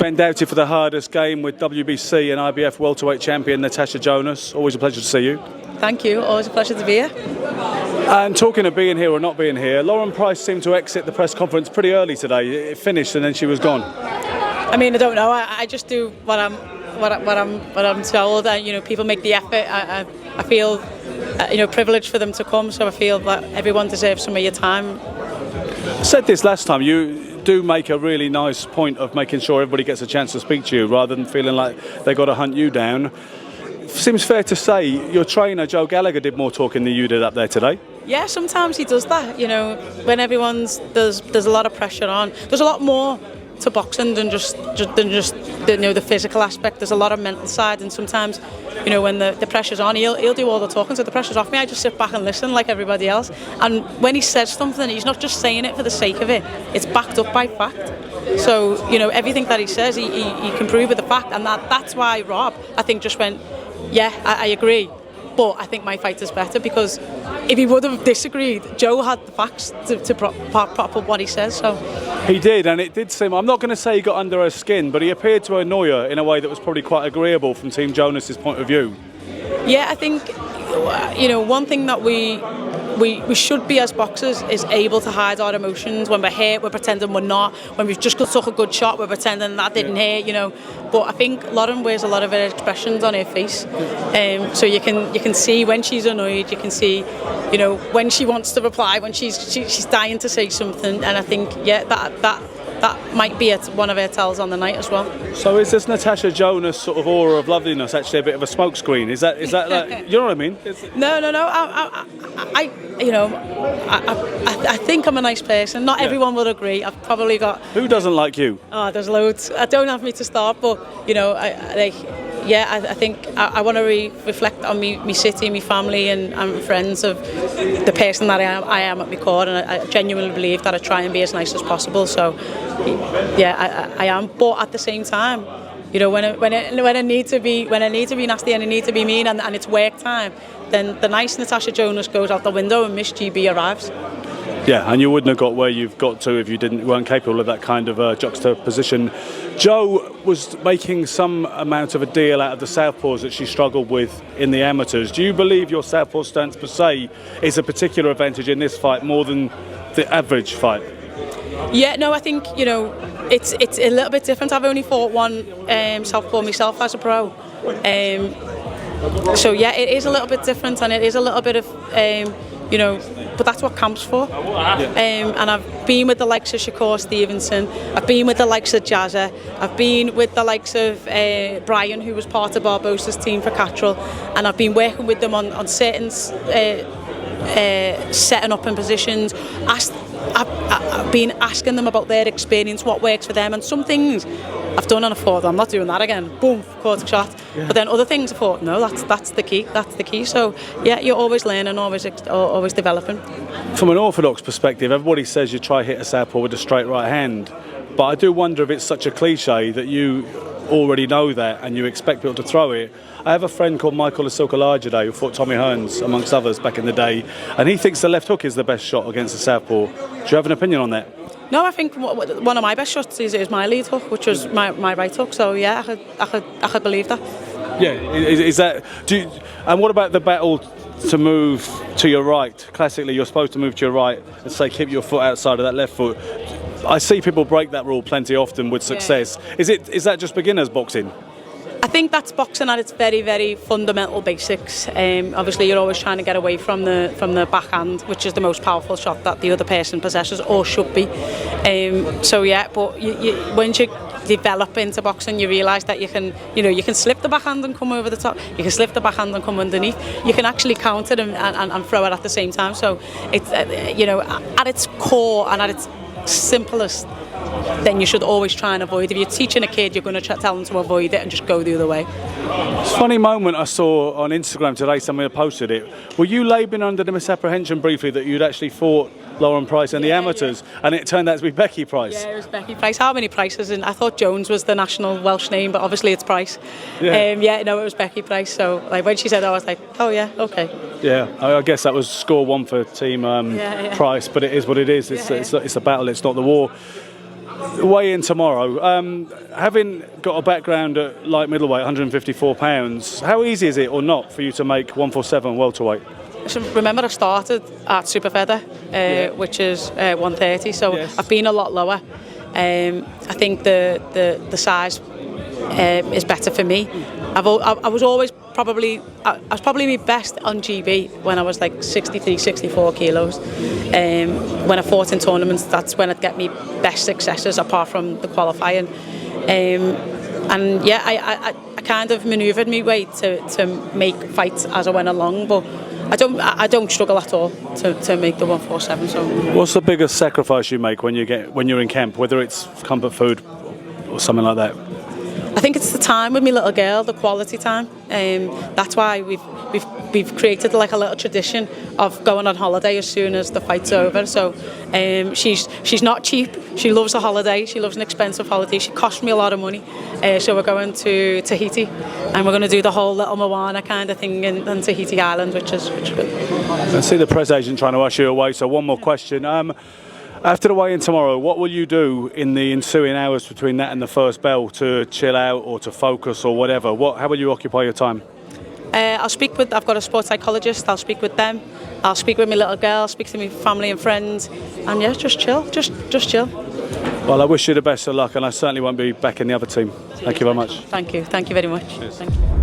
Ben Doughty for the hardest game with WBC and IBF welterweight champion Natasha Jonas. Always a pleasure to see you. Thank you, always a pleasure to be here. And talking of being here or not being here, Lauren Price seemed to exit the press conference pretty early today. It finished and then she was gone. I mean, I don't know. I just do what I'm told. People make the effort. I feel privileged for them to come. So I feel that everyone deserves some of your time. I said this last time. You do make a really nice point of making sure everybody gets a chance to speak to you rather than feeling like they got to hunt you down. Seems fair to say your trainer Joe Gallagher did more talking than you did up there today. Yeah, sometimes he does that. When there's a lot of pressure on. There's a lot more to boxing than just the physical aspect. There's a lot of mental side, and sometimes when the pressure's on, he'll do all the talking. So the pressure's off me, I just sit back and listen like everybody else. And when he says something, he's not just saying it for the sake of it. It's backed up by fact. So everything that he says, he can prove with the fact, and that's why Rob, I think, just went, yeah, I agree. But I think my fight is better, because if he would have disagreed, Joe had the facts to prop up what he says. So he did, and it did seem, I'm not going to say he got under her skin, but he appeared to annoy her in a way that was probably quite agreeable from Team Jonas's point of view. Yeah, I think one thing that we should be as boxers is able to hide our emotions. When we're hurt, we're pretending we're not. When we've just took a good shot, we're pretending that didn't hurt, But I think Lauren wears a lot of her expressions on her face. So you can see when she's annoyed, you can see, when she wants to reply, when she's dying to say something. And I think, yeah, that might be one of her tells on the night as well. So is this Natasha Jonas sort of aura of loveliness actually a bit of a smokescreen? Is that you know what I mean? No. I think I'm a nice person. Not everyone would agree. I've probably got. Who doesn't like you? Oh, there's loads. I don't have me to start, but I think I want to reflect on me city, me family, and friends of the person that I am at my core, and I genuinely believe that I try and be as nice as possible. So, yeah, I am. But at the same time, when I need to be nasty and I need to be mean, and it's work time, then the nice Natasha Jonas goes out the window and Miss GB arrives. Yeah, and you wouldn't have got where you've got to if you weren't capable of that kind of juxtaposition. Jo was making some amount of a deal out of the southpaws that she struggled with in the amateurs. Do you believe your southpaw stance per se is a particular advantage in this fight more than the average fight? Yeah, no, I think it's a little bit different. I've only fought one southpaw myself as a pro. So yeah, it is a little bit different, and it is a little bit of but that's what camp's for. And I've been with the likes of Shakur Stevenson, I've been with the likes of Jazza, I've been with the likes of Brian, who was part of Barbosa's team for Catrol, and I've been working with them on certain setting up in positions. I've been asking them about their experience, what works for them, and some things I've done and I thought, I'm not doing that again. Boom, caught a shot. Yeah. But then other things I thought, no, that's the key. That's the key. So yeah, you're always learning, always developing. From an orthodox perspective, everybody says you try hit a southpaw with a straight right hand, but I do wonder if it's such a cliche that you already know that and you expect people to throw it. I have a friend called Michael Asilkalajade who fought Tommy Hearns, amongst others, back in the day, and he thinks the left hook is the best shot against the southpaw. Do you have an opinion on that? No, I think one of my best shots is my lead hook, which was my right hook. So yeah, I could believe that. Yeah, is that? And what about the battle to move to your right? Classically, you're supposed to move to your right and say keep your foot outside of that left foot. I see people break that rule plenty often with success. Yeah. Is that just beginners boxing? I think that's boxing at its very, very fundamental basics. Obviously, you're always trying to get away from the backhand, which is the most powerful shot that the other person possesses or should be. So yeah, but once you develop into boxing, you realise that you can slip the backhand and come over the top. You can slip the backhand and come underneath. You can actually counter it and throw it at the same time. So it's at its core and at its simplest, then you should always try and avoid. If you're teaching a kid, you're going to tell them to avoid it and just go the other way. It's a funny moment I saw on Instagram today, somebody posted it. Were you labouring under the misapprehension briefly that you'd actually fought Lauren Price in the amateurs, and it turned out to be Becky Price? Yeah, it was Becky Price. How many Prices? And I thought Jones was the national Welsh name, but obviously it's Price. It was Becky Price. So like when she said that, I was like, oh yeah, okay. Yeah, I guess that was score one for Team Price, but it is what it is. It's a battle, it's not the war. Weigh in tomorrow. Having got a background at light middleweight, 154 pounds, how easy is it or not for you to make 147 welterweight? So remember, I started at super feather, which is 130. So Yes. I've been a lot lower. I think the size is better for me. I was probably my best on GB when I was like 63, 64 kilos. When I fought in tournaments, that's when I'd get me best successes apart from the qualifying. And yeah, I kind of manoeuvred my way to make fights as I went along, but I don't struggle at all to make the 147. So What's the biggest sacrifice you make when you're in camp, whether it's comfort food or something like that? I think it's the time with my little girl, the quality time. That's why we've created like a little tradition of going on holiday as soon as the fight's over. So she's not cheap. She loves a holiday. She loves an expensive holiday. She cost me a lot of money. So we're going to Tahiti, and we're going to do the whole little Moana kind of thing in Tahiti Island, which is good. I see the press agent trying to usher you away. So one more question. After the weigh-in tomorrow, what will you do in the ensuing hours between that and the first bell to chill out or to focus or whatever? How will you occupy your time? I've got a sports psychologist. I'll speak with them. I'll speak with my little girl, speak to my family and friends, and yeah, just chill, just chill. Well, I wish you the best of luck, and I certainly won't be back in the other team. Thank you very much. Thank you very much. Cheers. Thank you.